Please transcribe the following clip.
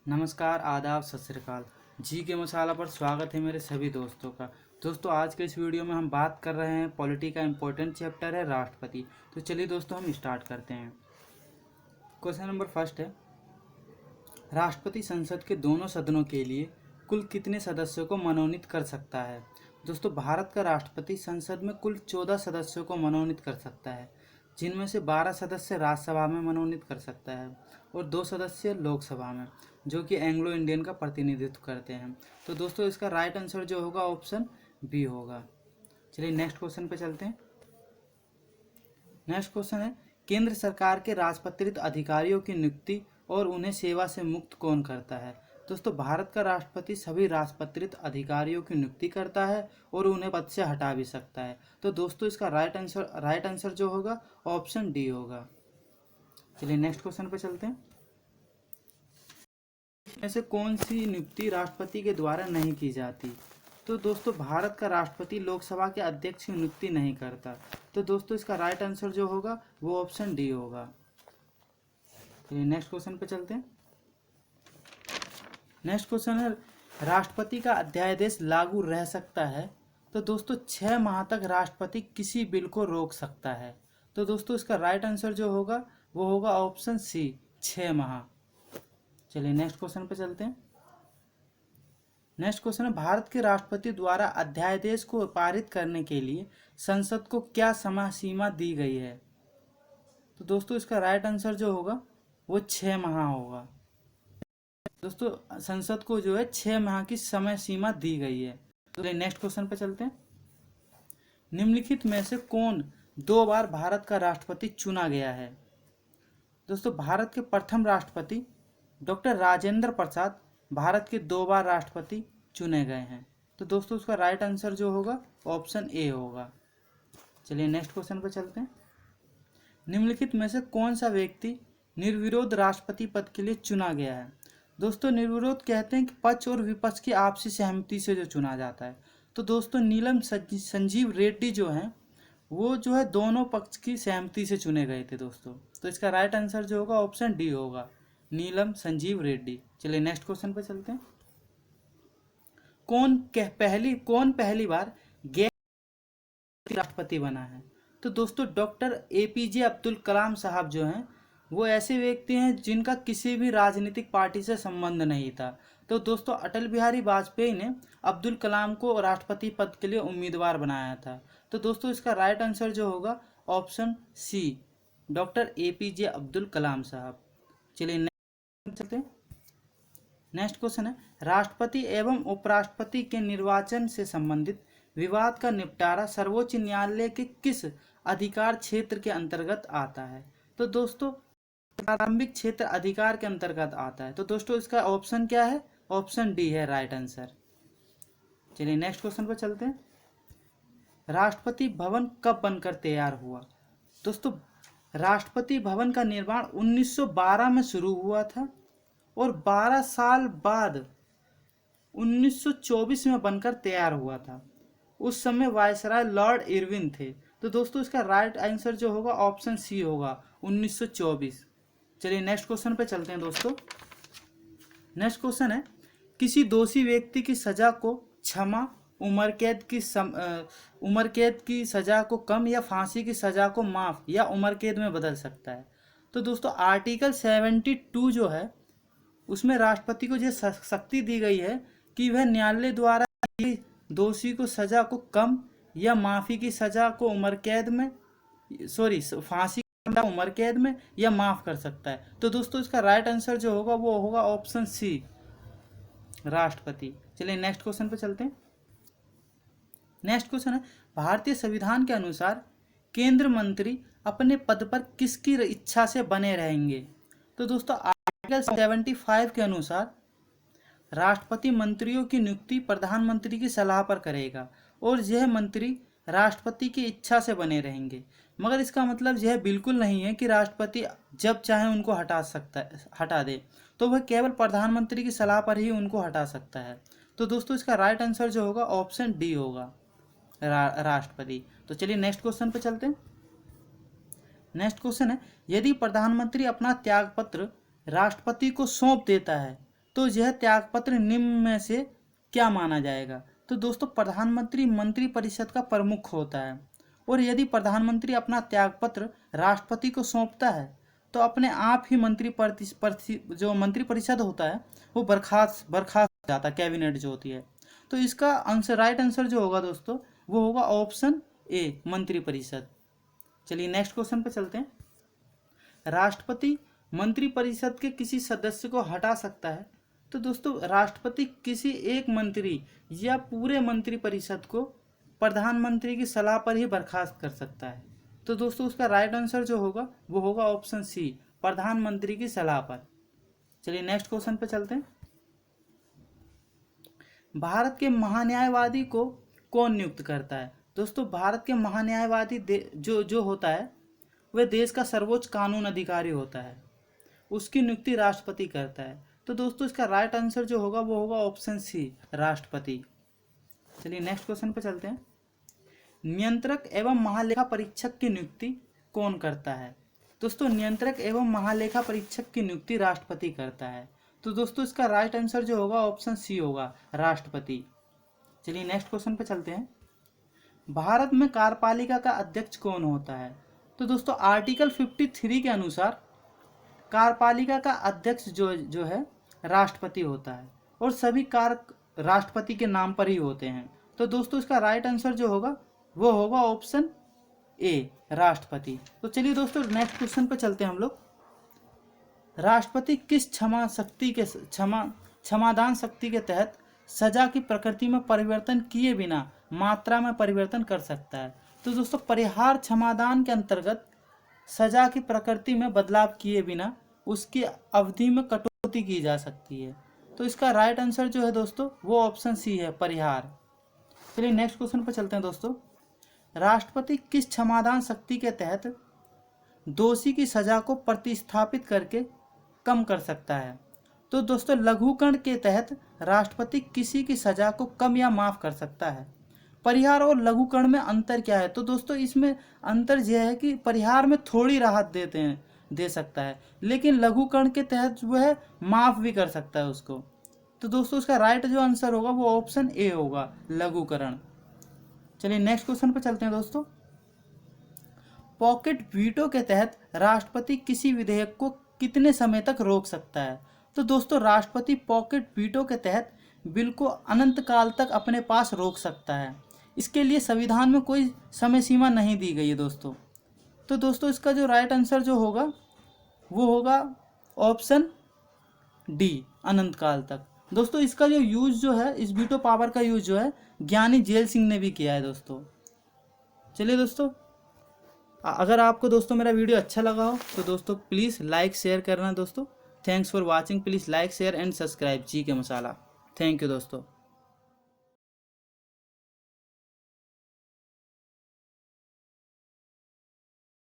नमस्कार, आदाब, सत श्री अकाल। जी के मसाला पर स्वागत है मेरे सभी दोस्तों का। दोस्तों, आज के इस वीडियो में हम बात कर रहे हैं पॉलिटी का इम्पोर्टेंट चैप्टर है राष्ट्रपति। तो चलिए दोस्तों, हम स्टार्ट करते हैं। क्वेश्चन नंबर फर्स्ट है, राष्ट्रपति संसद के दोनों सदनों के लिए कुल कितने सदस्यों को मनोनीत कर सकता है? दोस्तों, भारत का राष्ट्रपति संसद में कुल 14 सदस्यों को मनोनीत कर सकता है, जिनमें से 12 सदस्य राज्यसभा में मनोनीत कर सकता है और 2 सदस्य लोकसभा में, जो कि एंग्लो इंडियन का प्रतिनिधित्व करते हैं। तो दोस्तों, इसका राइट आंसर जो होगा ऑप्शन बी होगा। चलिए नेक्स्ट क्वेश्चन पे चलते हैं। नेक्स्ट क्वेश्चन है, केंद्र सरकार के राजपत्रित अधिकारियों की नियुक्ति और उन्हें सेवा से मुक्त कौन करता है? दोस्तों, भारत का राष्ट्रपति सभी राजपत्रित अधिकारियों की नियुक्ति करता है और उन्हें पद से हटा भी सकता है। तो दोस्तों, इसका राइट आंसर जो होगा ऑप्शन डी होगा। चलिए नेक्स्ट क्वेश्चन पे चलते हैं। ऐसे कौन सी नियुक्ति राष्ट्रपति के द्वारा नहीं की जाती? तो दोस्तों, भारत का राष्ट्रपति लोकसभा के अध्यक्ष की नियुक्ति नहीं करता। तो दोस्तों, इसका राइट आंसर जो होगा वो ऑप्शन डी होगा। चलिए नेक्स्ट क्वेश्चन पे चलते हैं। नेक्स्ट क्वेश्चन है, राष्ट्रपति का अध्यादेश लागू रह सकता है? तो दोस्तों, 6 माह तक राष्ट्रपति किसी बिल को रोक सकता है। तो दोस्तों, इसका राइट आंसर जो होगा वो होगा ऑप्शन सी, 6 माह। चलिए नेक्स्ट क्वेश्चन पे चलते हैं। नेक्स्ट क्वेश्चन है, भारत के राष्ट्रपति द्वारा अध्यादेश को पारित करने के लिए संसद को क्या समय सीमा दी गई है? तो दोस्तों, इसका राइट आंसर जो होगा वो 6 माह होगा। दोस्तों, संसद को जो है 6 माह की समय सीमा दी गई है। तो नेक्स्ट क्वेश्चन पे चलते हैं। निम्नलिखित में से कौन 2 बार भारत का राष्ट्रपति चुना गया है? दोस्तों, भारत के प्रथम राष्ट्रपति डॉक्टर राजेंद्र प्रसाद भारत के 2 बार राष्ट्रपति चुने गए हैं। तो दोस्तों, उसका राइट आंसर जो होगा ऑप्शन ए होगा। चलिए नेक्स्ट क्वेश्चन पर चलते हैं। निम्नलिखित में से कौन सा व्यक्ति निर्विरोध राष्ट्रपति पद के लिए चुना गया है? दोस्तों, निर्विरोध कहते हैं कि पक्ष और विपक्ष की आपसी सहमति से जो चुना जाता है। तो दोस्तों, नीलम संजीव रेड्डी जो हैं वो जो है दोनों पक्ष की सहमति से चुने गए थे दोस्तों। तो इसका राइट आंसर जो होगा ऑप्शन डी होगा, नीलम संजीव रेड्डी। चलिए नेक्स्ट क्वेश्चन पर चलते हैं। कौन पहली बार गैर राष्ट्रपति बना है? तो दोस्तों, डॉक्टर एपीजे अब्दुल कलाम साहब जो हैं वो ऐसे व्यक्ति हैं जिनका किसी भी राजनीतिक पार्टी से संबंध नहीं था। तो दोस्तों, अटल बिहारी वाजपेयी ने अब्दुल कलाम को राष्ट्रपति पद के लिए उम्मीदवार बनाया था। तो दोस्तों, इसका राइट आंसर जो होगा option C, doctor APJ Abdul Kalam sahab. चलिए नेक्स्ट चलते हैं। नेक्स्ट क्वेश्चन है, राष्ट्रपति एवं उपराष्ट्रपति के निर्वाचन से संबंधित विवाद का निपटारा सर्वोच्च न्यायालय के किस अधिकार क्षेत्र के अंतर्गत आता है? तो दोस्तों, प्रारंभिक क्षेत्र अधिकार के अंतर्गत आता है। तो दोस्तों, इसका ऑप्शन क्या है? ऑप्शन डी है राइट आंसर। चलिए नेक्स्ट क्वेश्चन पर चलते हैं। राष्ट्रपति भवन कब बनकर तैयार हुआ? दोस्तों, राष्ट्रपति भवन का निर्माण 1912 में शुरू हुआ था और 12 साल बाद 1924 में बनकर तैयार हुआ था। उस समय वायसराय लॉर्ड इरविन थे। तो दोस्तों, इसका राइट आंसर जो होगा ऑप्शन सी होगा, 1924। चलिए नेक्स्ट क्वेश्चन पे चलते हैं दोस्तों। नेक्स्ट क्वेश्चन है, किसी दोषी व्यक्ति की सजा को क्षमा, उम्र कैद की सजा को कम या फांसी की सजा को माफ या उम्र कैद में बदल सकता है? तो दोस्तों, आर्टिकल 72 जो है उसमें राष्ट्रपति को यह शक्ति दी गई है कि वह न्यायालय द्वारा दोषी को सजा को कम या माफी की सजा को फांसी उम्र कैद में या माफ कर सकता है। तो दोस्तों, इसका राइट आंसर जो होगा वो होगा ऑप्शन सी, राष्ट्रपति। चलिए नेक्स्ट क्वेश्चन पे चलते हैं। नेक्स्ट क्वेश्चन है, भारतीय संविधान के अनुसार केंद्र मंत्री अपने पद पर किसकी इच्छा से बने रहेंगे? तो दोस्तों, आर्टिकल 75 के अनुसार राष्ट्रपति मंत्रियों की नियुक्ति प्रधानमंत्री की सलाह पर करेगा और यह मंत्री राष्ट्रपति की इच्छा से बने रहेंगे। मगर इसका मतलब यह बिल्कुल नहीं है कि राष्ट्रपति जब चाहे उनको हटा दे। तो वह केवल प्रधानमंत्री की सलाह पर ही उनको हटा सकता है। तो दोस्तों, इसका राइट आंसर जो होगा ऑप्शन डी होगा, राष्ट्रपति। तो चलिए नेक्स्ट क्वेश्चन पे चलते हैं। नेक्स्ट क्वेश्चन है, यदि प्रधानमंत्री अपना त्यागपत्र राष्ट्रपति को सौंप देता है तो यह त्यागपत्र निम्न में से क्या माना जाएगा? तो दोस्तों प्रधानमंत्री मंत्रिपरिषद का प्रमुख होता है, और यदि प्रधानमंत्री अपना त्यागपत्र राष्ट्रपति को सौंपता है तो अपने आप ही जो मंत्रिपरिषद होता है वो बर्खास्त हो जाता है, कैबिनेट जो होती है। तो इसका आंसर, राइट आंसर जो होगा दोस्तों वो होगा ऑप्शन ए, मंत्रिपरिषद। चलिए नेक्स्ट क्वेश्चन पे चलते हैं। राष्ट्रपति मंत्रिपरिषद के किसी सदस्य को हटा सकता है? तो दोस्तों राष्ट्रपति किसी एक मंत्री या पूरे मंत्रिपरिषद को प्रधानमंत्री की सलाह पर ही बर्खास्त कर सकता है। तो दोस्तों उसका राइट आंसर जो होगा वो होगा ऑप्शन सी, प्रधानमंत्री की सलाह पर। चलिए नेक्स्ट क्वेश्चन पे चलते हैं। भारत के महान्यायवादी को कौन नियुक्त करता है? दोस्तों भारत के महान्यायवादी जो होता है वह देश का सर्वोच्च कानून अधिकारी होता है, उसकी नियुक्ति राष्ट्रपति करता है। तो दोस्तों इसका राइट आंसर जो होगा वो होगा ऑप्शन सी, राष्ट्रपति। चलिए नेक्स्ट क्वेश्चन पे चलते हैं। नियंत्रक एवं महालेखा परीक्षक की नियुक्ति कौन करता है? दोस्तों नियंत्रक एवं महालेखा परीक्षक की नियुक्ति राष्ट्रपति करता है। तो दोस्तों इसका राइट आंसर जो होगा ऑप्शन सी होगा, राष्ट्रपति। चलिए नेक्स्ट क्वेश्चन पे चलते हैं। भारत में कार्यपालिका का अध्यक्ष कौन होता है? तो दोस्तों आर्टिकल 53 के अनुसार कार्यपालिका का अध्यक्ष जो है राष्ट्रपति होता है, और सभी कार्य राष्ट्रपति के नाम पर ही होते हैं। तो दोस्तों इसका राइट आंसर जो होगा वो होगा ऑप्शन ए, राष्ट्रपति। तो चलिए दोस्तों नेक्स्ट क्वेश्चन पे चलते हैं हम लोग। राष्ट्रपति किस क्षमादान शक्ति के तहत सजा की प्रकृति में परिवर्तन किए बिना मात्रा में परिवर्तन कर सकता है? तो दोस्तों परिहार क्षमादान के अंतर्गत सजा की प्रकृति में बदलाव किए बिना उसकी अवधि में कटौती की जा सकती है। तो इसका राइट आंसर जो है दोस्तों वो ऑप्शन सी है, परिहार। चलिए नेक्स्ट क्वेश्चन पर चलते हैं दोस्तों। राष्ट्रपति किस क्षमादान शक्ति के तहत दोषी की सजा को प्रतिस्थापित करके कम कर सकता है? तो दोस्तों लघुकरण के तहत राष्ट्रपति किसी की सजा को कम या माफ कर सकता है। परिहार और लघुकरण में अंतर क्या है? तो दोस्तों इसमें अंतर यह है कि परिहार में थोड़ी राहत दे सकता है, लेकिन लघुकरण के तहत वह माफ भी कर सकता है उसको। तो दोस्तों उसका राइट जो आंसर होगा वो ऑप्शन ए होगा, लघुकरण। चलिए नेक्स्ट क्वेश्चन पर चलते हैं दोस्तों। पॉकेट वीटो के तहत राष्ट्रपति किसी विधेयक को कितने समय तक रोक सकता है? तो दोस्तों राष्ट्रपति पॉकेट वीटो के तहत बिल को अनंत काल तक अपने पास रोक सकता है। इसके लिए संविधान में कोई समय सीमा नहीं दी गई है दोस्तों। तो दोस्तों इसका जो राइट आंसर जो होगा वो होगा ऑप्शन डी, अनंत काल तक। दोस्तों इसका जो यूज जो है, इस वीटो पावर का यूज जो है ज्ञानी जेल सिंह ने भी किया है दोस्तों। चलिए दोस्तों अगर आपको दोस्तों मेरा वीडियो अच्छा लगा हो तो दोस्तों प्लीज़ लाइक शेयर करना दोस्तों। Thanks for watching. Please like share and subscribe जी के मसाला। थैंक यू दोस्तों।